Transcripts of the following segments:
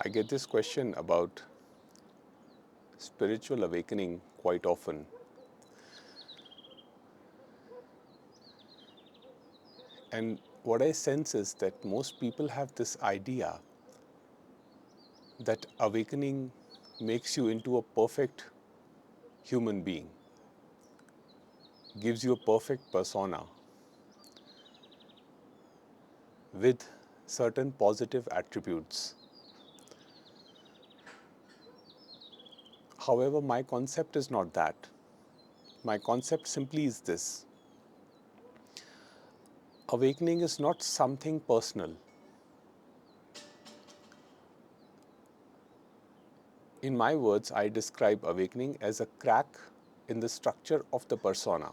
I get this question about spiritual awakening quite often. And what I sense is that most people have this idea that awakening makes you into a perfect human being, gives you a perfect persona with certain positive attributes. However, my concept is not that. My concept simply is this: awakening is not something personal. In my words, I describe awakening as a crack in the structure of the persona.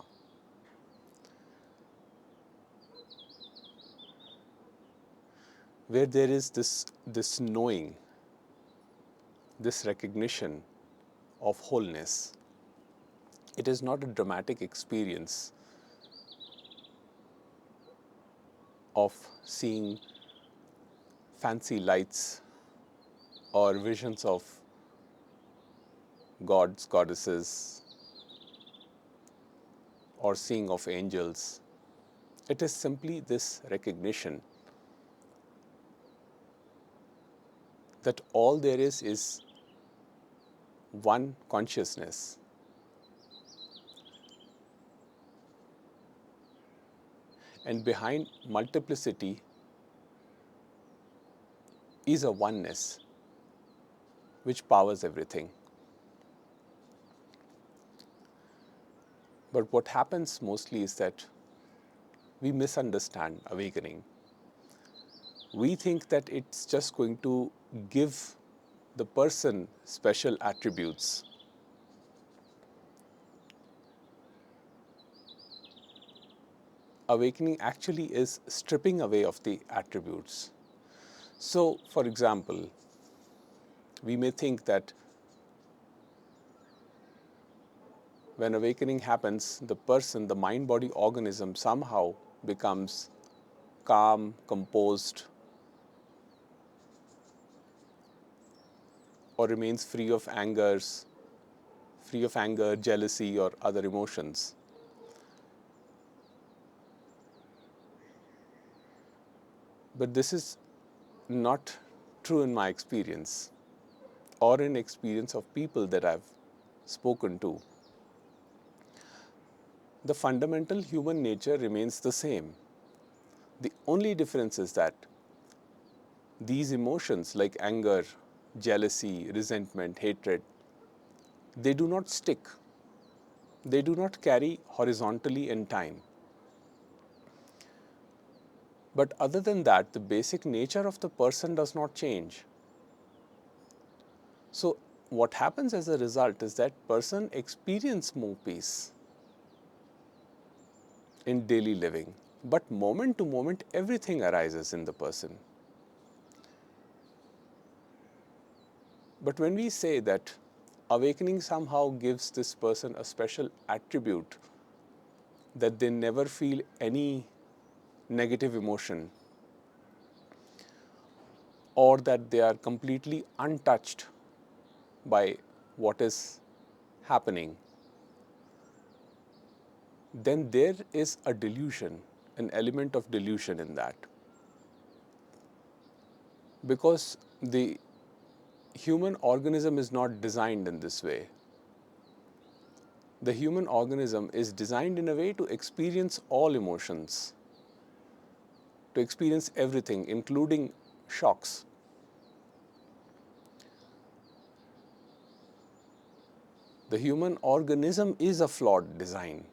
Where there is this knowing, this recognition of wholeness. It is not a dramatic experience of seeing fancy lights or visions of gods, goddesses, or seeing of angels. It is simply this recognition that all there is one consciousness. And behind multiplicity is a oneness which powers everything. But what happens mostly is that we misunderstand awakening. We think that it's just going to give the person special attributes. Awakening actually is stripping away of the attributes. So, for example, we may think that when awakening happens, the person, the mind-body organism somehow becomes calm, composed, or remains free of anger, jealousy, or other emotions. But this is not true in my experience or in experience of people that I've spoken to. The fundamental human nature remains the same. The only difference is that these emotions like anger, jealousy, resentment, hatred, they do not stick. They do not carry horizontally in time. But other than that, the basic nature of the person does not change. So what happens as a result is that person experiences more peace in daily living. But moment to moment, everything arises in the person. But when we say that awakening somehow gives this person a special attribute, that they never feel any negative emotion, or that they are completely untouched by what is happening, then there is a delusion, an element of delusion in that. Because the human organism is not designed in this way. The human organism is designed in a way to experience all emotions, to experience everything, including shocks. The human organism is a flawed design.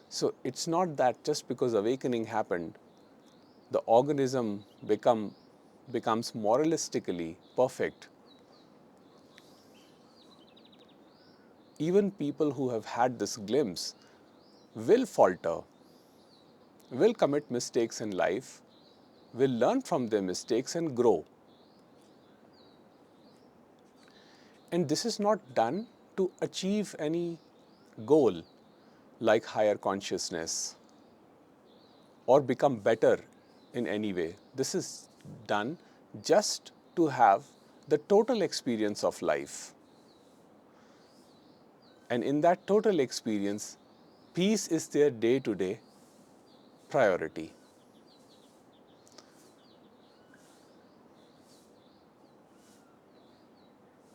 So it's not that just because awakening happened, the organism becomes moralistically perfect. Even people who have had this glimpse will falter, will commit mistakes in life, will learn from their mistakes and grow. And this is not done to achieve any goal like higher consciousness or become better in any way. This is done just to have the total experience of life. And in that total experience, peace is their day-to-day priority.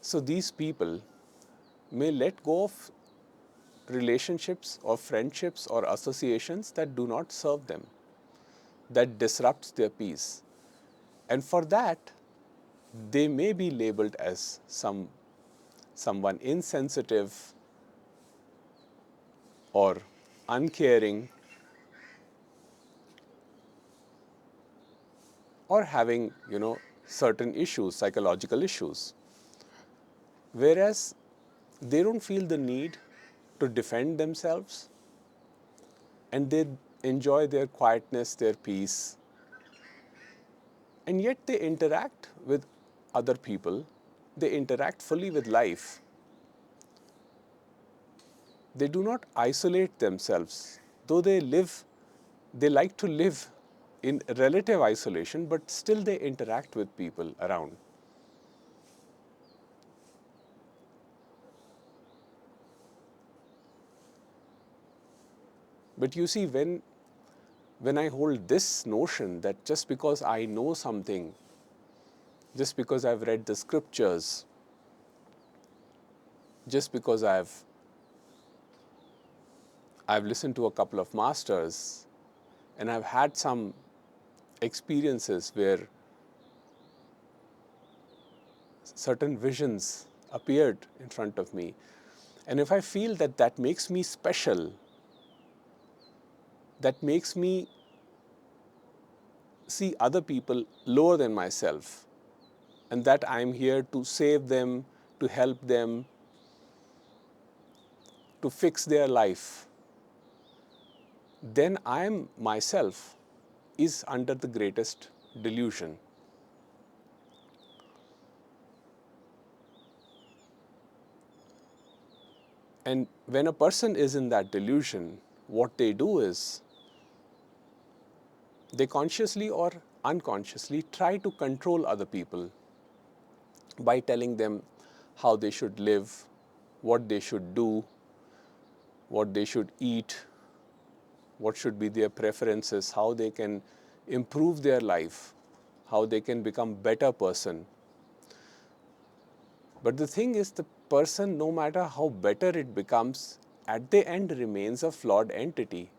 So these people may let go of relationships or friendships or associations that do not serve them, that disrupts their peace. And for that, they may be labeled as someone insensitive or uncaring or having, certain issues, psychological issues. Whereas they don't feel the need to defend themselves and they enjoy their quietness, their peace, and yet they interact with other people, they interact fully with life. They do not isolate themselves, though they like to live in relative isolation, but still they interact with people around. But you see, when I hold this notion that just because I know something, just because I've read the scriptures, just because I've listened to a couple of masters, and I've had some experiences where certain visions appeared in front of me. And if I feel that that makes me special, that makes me see other people lower than myself, and that I'm here to save them, to help them, to fix their life, then I myself is under the greatest delusion. And when a person is in that delusion, what they do is they consciously or unconsciously try to control other people by telling them how they should live, what they should do, what they should eat, what should be their preferences, how they can improve their life, how they can become better person. But the thing is, the person, no matter how better it becomes, at the end remains a flawed entity.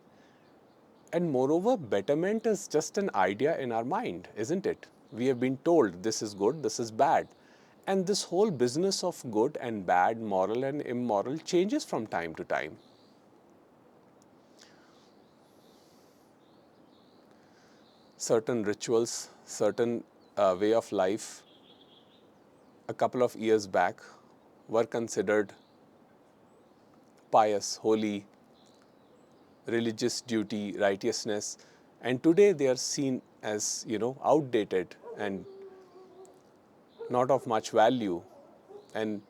And moreover, betterment is just an idea in our mind, isn't it? We have been told this is good, this is bad. And this whole business of good and bad, moral and immoral changes from time to time. Certain rituals, certain way of life, a couple of years back, were considered pious, holy, religious duty, righteousness, and today they are seen as, outdated and not of much value. And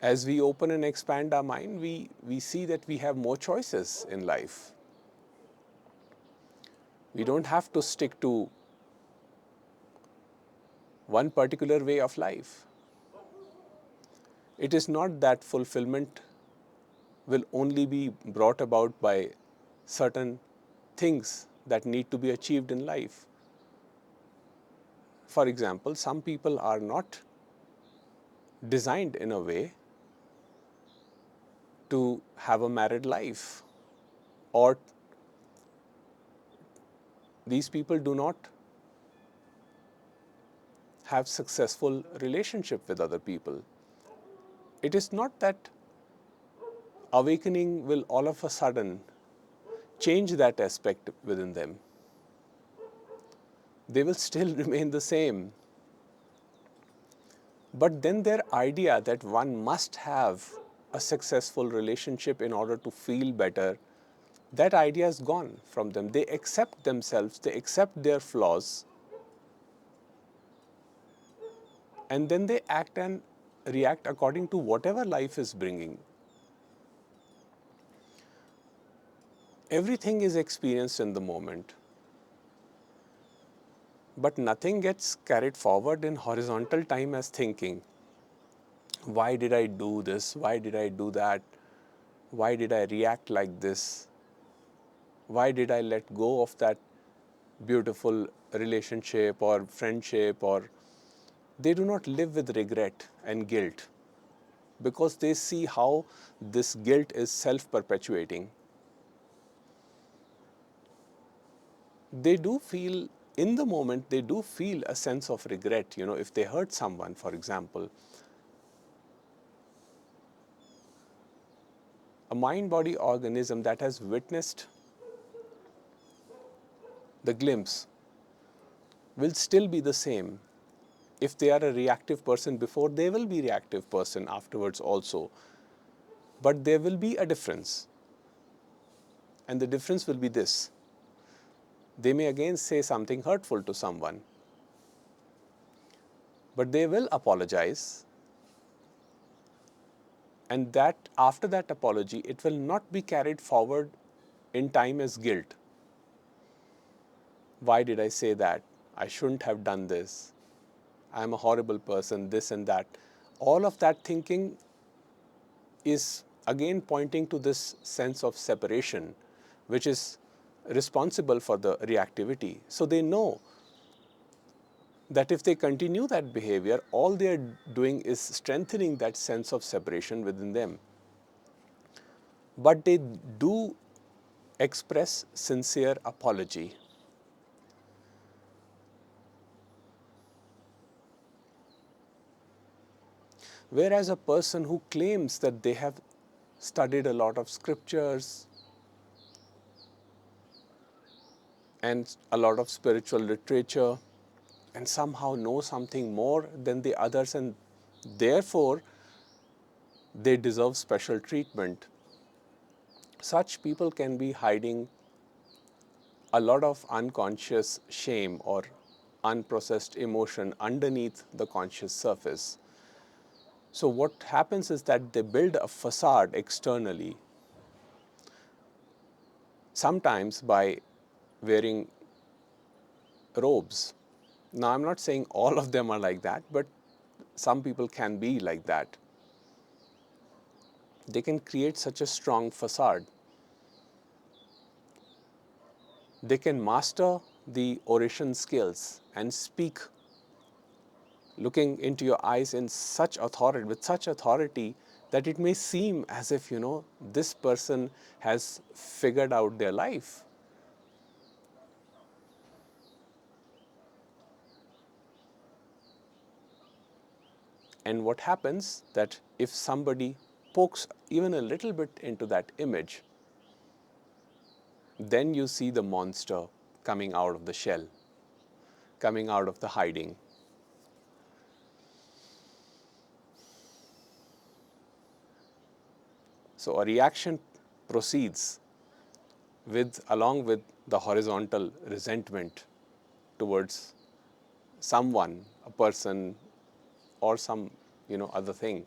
as we open and expand our mind, we see that we have more choices in life. We don't have to stick to one particular way of life. It is not that fulfillment will only be brought about by certain things that need to be achieved in life. For example, some people are not designed in a way to have a married life, or these people do not have successful relationship with other people. It is not that awakening will all of a sudden change that aspect within them. They will still remain the same. But then their idea that one must have a successful relationship in order to feel better, that idea is gone from them. They accept themselves, they accept their flaws, and then they act and react according to whatever life is bringing. Everything is experienced in the moment. But nothing gets carried forward in horizontal time as thinking. Why did I do this? Why did I do that? Why did I react like this? Why did I let go of that beautiful relationship or friendship? Or they do not live with regret and guilt because they see how this guilt is self-perpetuating. They do feel, in the moment, they do feel a sense of regret, if they hurt someone, for example. A mind-body organism that has witnessed the glimpse will still be the same. If they are a reactive person before, they will be a reactive person afterwards also. But there will be a difference. And the difference will be this. They may again say something hurtful to someone, but they will apologize. And that after that apology, it will not be carried forward in time as guilt. Why did I say that? I shouldn't have done this. I'm a horrible person, this and that. All of that thinking is again pointing to this sense of separation, which is responsible for the reactivity. So they know that if they continue that behavior, all they are doing is strengthening that sense of separation within them. But they do express sincere apology. Whereas a person who claims that they have studied a lot of scriptures and a lot of spiritual literature and somehow know something more than the others, and therefore they deserve special treatment, such people can be hiding a lot of unconscious shame or unprocessed emotion underneath the conscious surface. So what happens is that they build a facade externally, sometimes by wearing robes. Now, I'm not saying all of them are like that, but some people can be like that. They can create such a strong facade. They can master the oration skills and speak looking into your eyes in such authority, with such authority, that it may seem as if, this person has figured out their life. And what happens that if somebody pokes even a little bit into that image, then you see the monster coming out of the shell, coming out of the hiding. So a reaction proceeds along with the horizontal resentment towards someone, a person, or some other thing.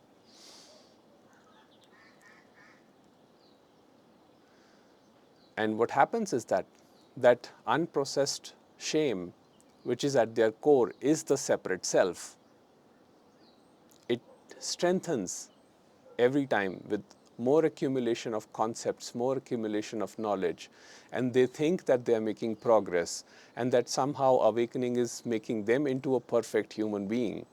And what happens is that unprocessed shame, which is at their core, is the separate self. It strengthens every time with more accumulation of concepts, more accumulation of knowledge, and they think that they are making progress and that somehow awakening is making them into a perfect human being.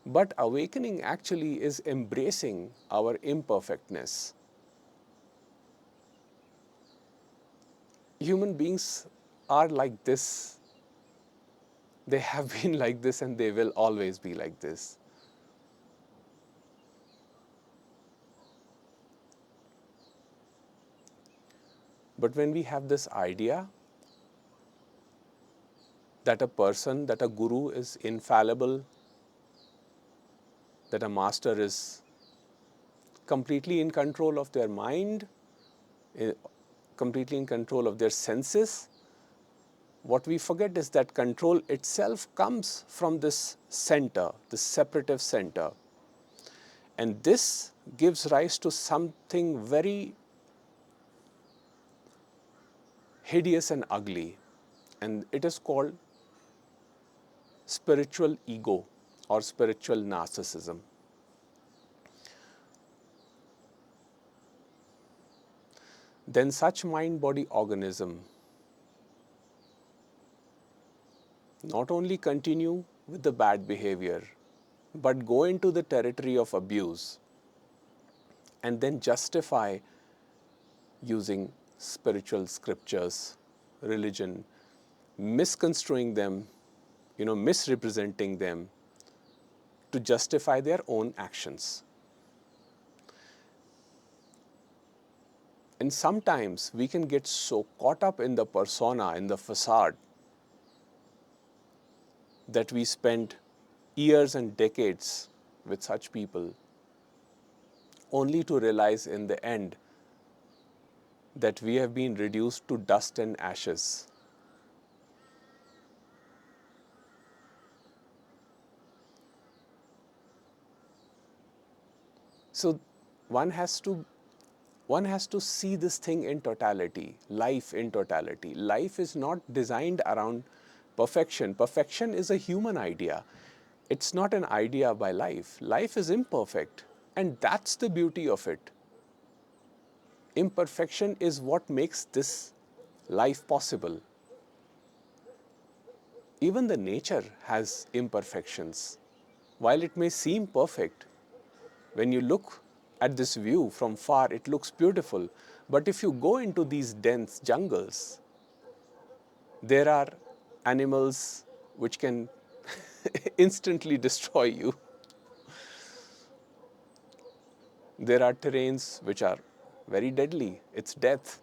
But awakening actually is embracing our imperfectness. Human beings are like this. They have been like this and they will always be like this. But when we have this idea that a person, that a guru is infallible, that a master is completely in control of their mind, completely in control of their senses, what we forget is that control itself comes from this center, this separative center. And this gives rise to something very hideous and ugly, and it is called spiritual ego or spiritual narcissism. Then such mind-body organism not only continue with the bad behavior, but go into the territory of abuse and then justify using spiritual scriptures, religion, misconstruing them, misrepresenting them to justify their own actions. And sometimes we can get so caught up in the persona, in the facade, that we spend years and decades with such people, only to realize in the end that we have been reduced to dust and ashes. So one has to see this thing in totality, life in totality. Life is not designed around perfection. Perfection is a human idea. It's not an idea by life. Life is imperfect, and that's the beauty of it. Imperfection is what makes this life possible. Even the nature has imperfections. While it may seem perfect, when you look at this view from far, it looks beautiful. But if you go into these dense jungles, there are animals which can instantly destroy you. There are terrains which are very deadly. It's death.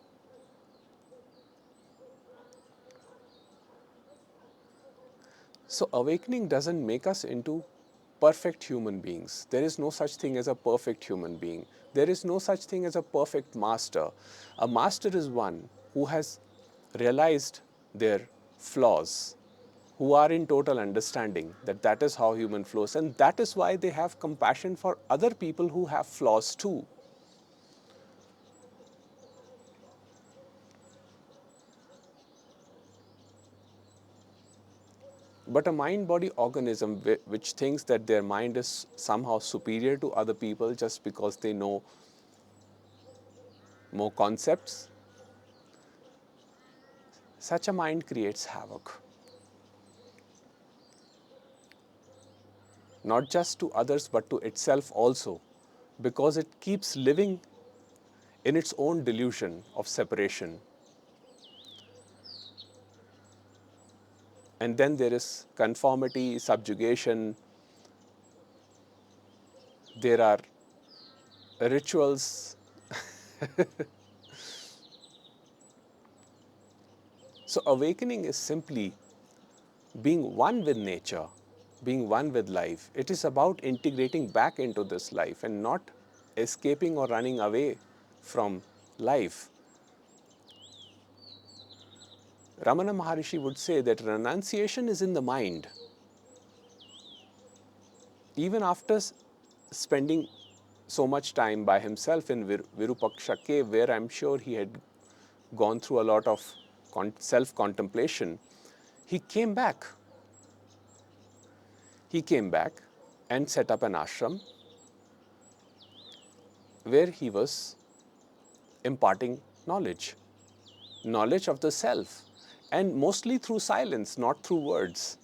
So awakening doesn't make us into perfect human beings. There is no such thing as a perfect human being. There is no such thing as a perfect master. A master is one who has realized their flaws, who are in total understanding that that is how human flows, and that is why they have compassion for other people who have flaws too. But a mind-body organism which thinks that their mind is somehow superior to other people just because they know more concepts, such a mind creates havoc. Not just to others but to itself also, because it keeps living in its own delusion of separation. And then there is conformity, subjugation, there are rituals. So awakening is simply being one with nature, being one with life. It is about integrating back into this life and not escaping or running away from life. Ramana Maharishi would say that renunciation is in the mind. Even after spending so much time by himself in Virupaksha cave, where I'm sure he had gone through a lot of self-contemplation, he came back. He came back and set up an ashram where he was imparting knowledge, knowledge of the self, and mostly through silence, not through words.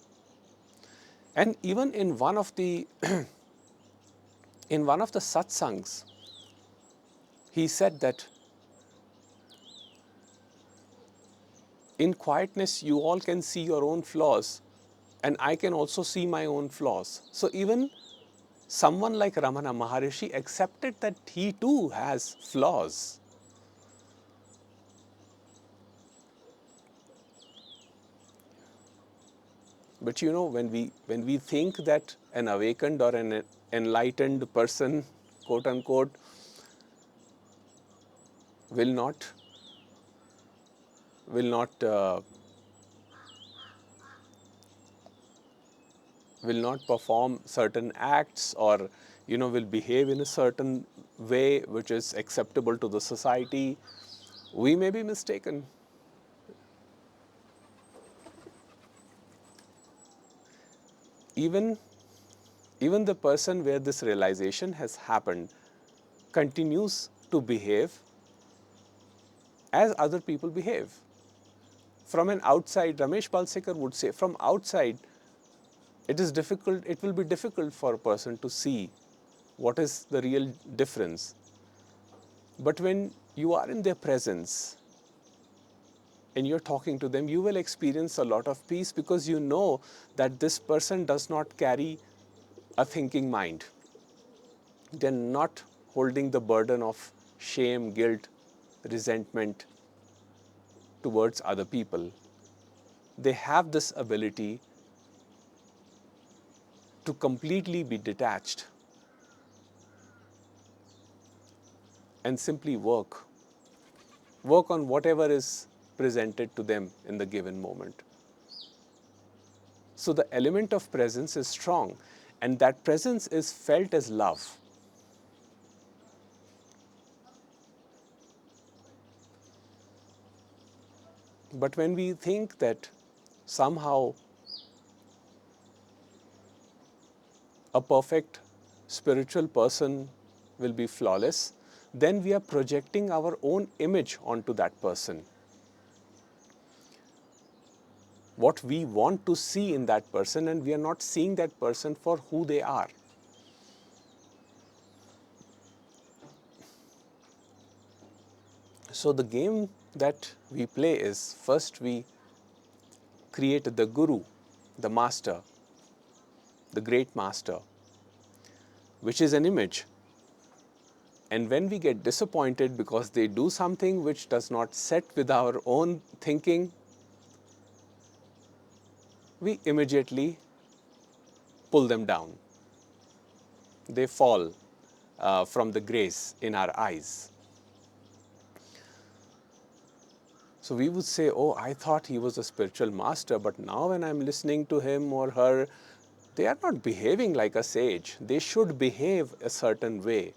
And even in one of the in one of the satsangs, he said that in quietness you all can see your own flaws, and I can also see my own flaws. So even someone like Ramana Maharishi accepted that he too has flaws. But when we think that an awakened or an enlightened person, quote unquote, will not will not will not perform certain acts, or will behave in a certain way which is acceptable to the society, we may be mistaken. even even the person where this realization has happened continues to behave as other people behave. From an outside, Ramesh Balsekar would say, from outside, it will be difficult for a person to see what is the real difference. But when you are in their presence and you're talking to them, you will experience a lot of peace because you know that this person does not carry a thinking mind. They're not holding the burden of shame, guilt, resentment towards other people. They have this ability to completely be detached and simply work on whatever is presented to them in the given moment. So the element of presence is strong, and that presence is felt as love. But when we think that somehow a perfect spiritual person will be flawless, then we are projecting our own image onto that person. What we want to see in that person, and we are not seeing that person for who they are. So the game that we play is, first we create the guru, the master, the great master, which is an image. And when we get disappointed because they do something which does not set with our own thinking, we immediately pull them down. They fall from the grace in our eyes. So we would say, oh, I thought he was a spiritual master, but now when I'm listening to him or her, they are not behaving like a sage. They should behave a certain way.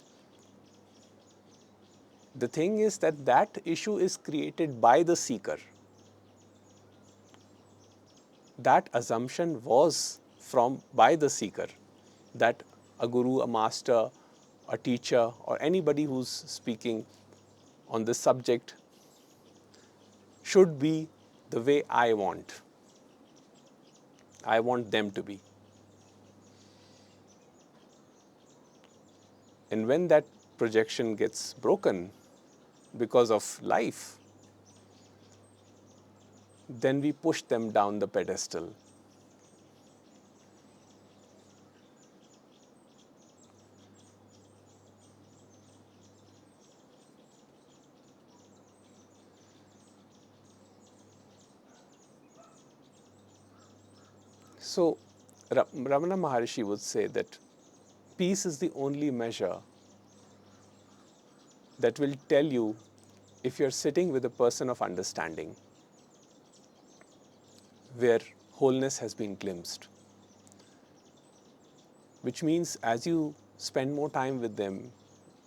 The thing is that that issue is created by the seeker. That assumption was by the seeker, that a guru, a master, a teacher, or anybody who's speaking on this subject should be the way I want. I want them to be. And when that projection gets broken because of life, then we push them down the pedestal. So, Ramana Maharishi would say that peace is the only measure that will tell you if you're sitting with a person of understanding, where wholeness has been glimpsed. Which means as you spend more time with them,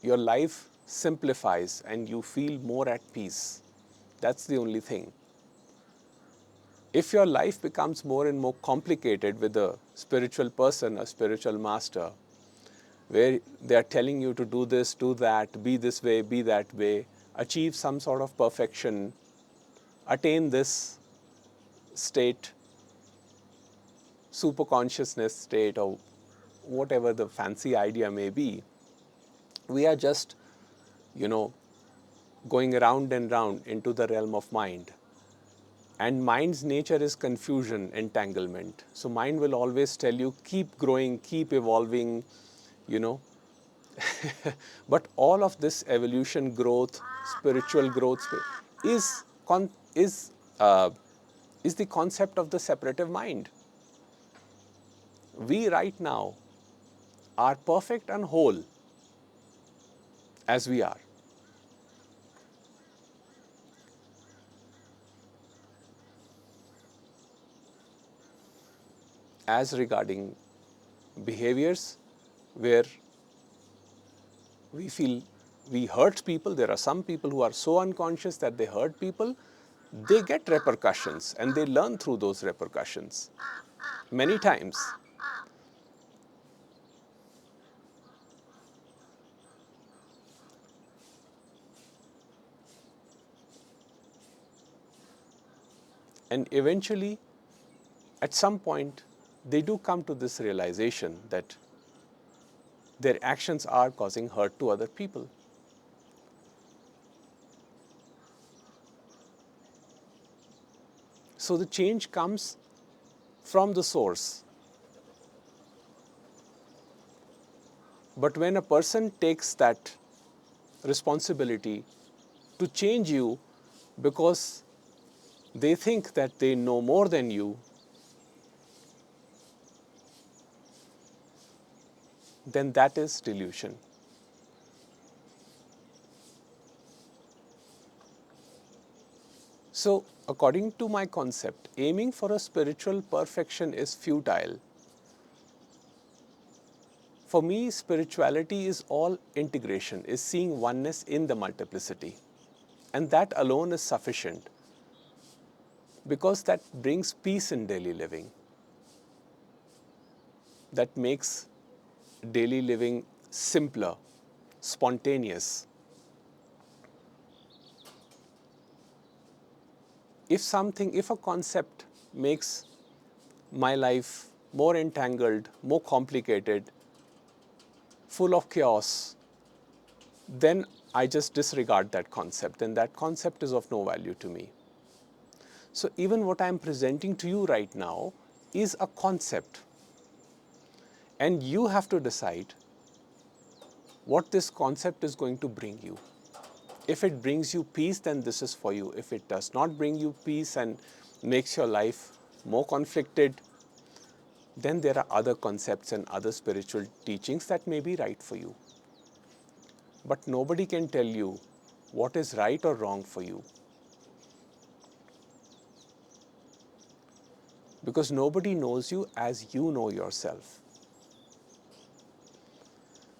your life simplifies and you feel more at peace. That's the only thing. If your life becomes more and more complicated with a spiritual person, a spiritual master, where they are telling you to do this, do that, be this way, be that way, achieve some sort of perfection, attain this state, super consciousness state, or whatever the fancy idea may be, we are just, going round and round into the realm of mind. And mind's nature is confusion, entanglement. So mind will always tell you, keep growing, keep evolving, you know. But all of this evolution, growth, spiritual growth is uh, is the concept of the separative mind. We right now are perfect and whole as we are. As regarding behaviors where we feel we hurt people, there are some people who are so unconscious that they hurt people, they get repercussions and they learn through those repercussions many times. And eventually, at some point, they do come to this realization that their actions are causing hurt to other people. So the change comes from the source. But when a person takes that responsibility to change you because they think that they know more than you, then that is delusion. So, according to my concept, aiming for a spiritual perfection is futile. For me, spirituality is all integration, is seeing oneness in the multiplicity. And that alone is sufficient because that brings peace in daily living. That makes daily living simpler, spontaneous. If a concept makes my life more entangled, more complicated, full of chaos, then I just disregard that concept, and that concept is of no value to me. So even what I am presenting to you right now is a concept, and you have to decide what this concept is going to bring you. If it brings you peace, then this is for you. If it does not bring you peace and makes your life more conflicted, then there are other concepts and other spiritual teachings that may be right for you. But nobody can tell you what is right or wrong for you, because nobody knows you as you know yourself.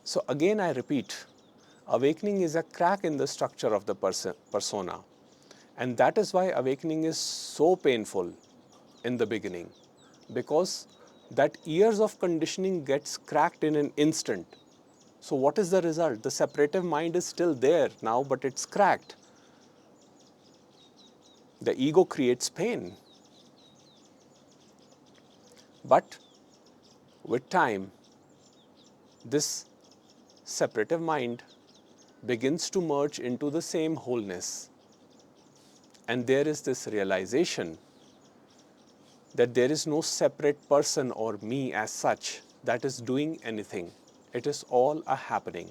So again, I repeat, awakening is a crack in the structure of the persona. And that is why awakening is so painful in the beginning, because that years of conditioning gets cracked in an instant. So what is the result? The separative mind is still there now, but it's cracked. The ego creates pain. But with time, this separative mind begins to merge into the same wholeness. And there is this realization that there is no separate person or me as such that is doing anything. It is all a happening.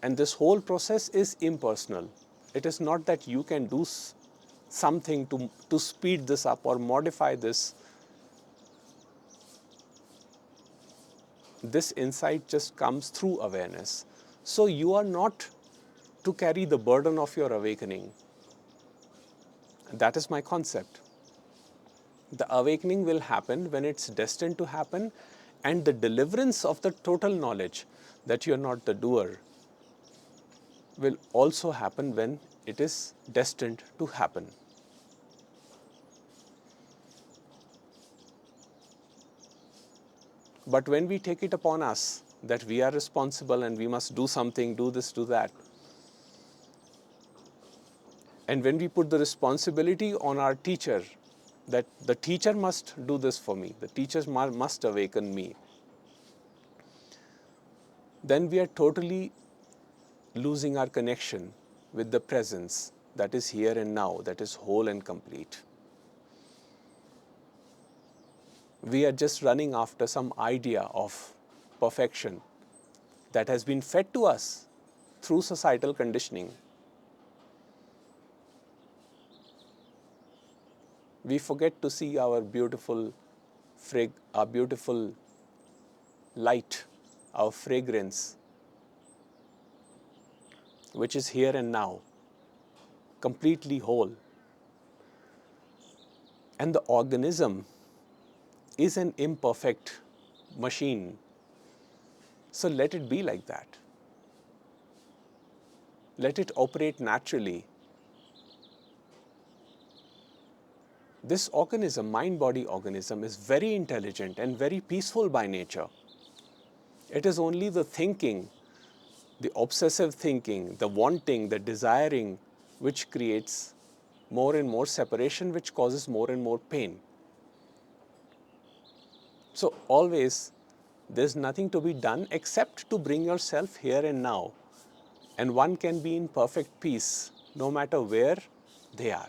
And this whole process is impersonal. It is not that you can do something to speed this up or modify this. This insight just comes through awareness. So you are not to carry the burden of your awakening. That is my concept. The awakening will happen when it's destined to happen, and the deliverance of the total knowledge that you are not the doer will also happen when it is destined to happen. But when we take it upon us that we are responsible and we must do something, do this, do that, and when we put the responsibility on our teacher, that the teacher must do this for me, the teacher must awaken me, then we are totally losing our connection with the presence that is here and now, that is whole and complete. We are just running after some idea of perfection that has been fed to us through societal conditioning. We forget to see our beautiful light, our fragrance, which is here and now, completely whole. And the organism is an imperfect machine. So let it be like that. Let it operate naturally. This organism, mind-body organism, is very intelligent and very peaceful by nature. It is only the thinking, the obsessive thinking, the wanting, the desiring, which creates more and more separation, which causes more and more pain. So always there's nothing to be done except to bring yourself here and now. And one can be in perfect peace no matter where they are.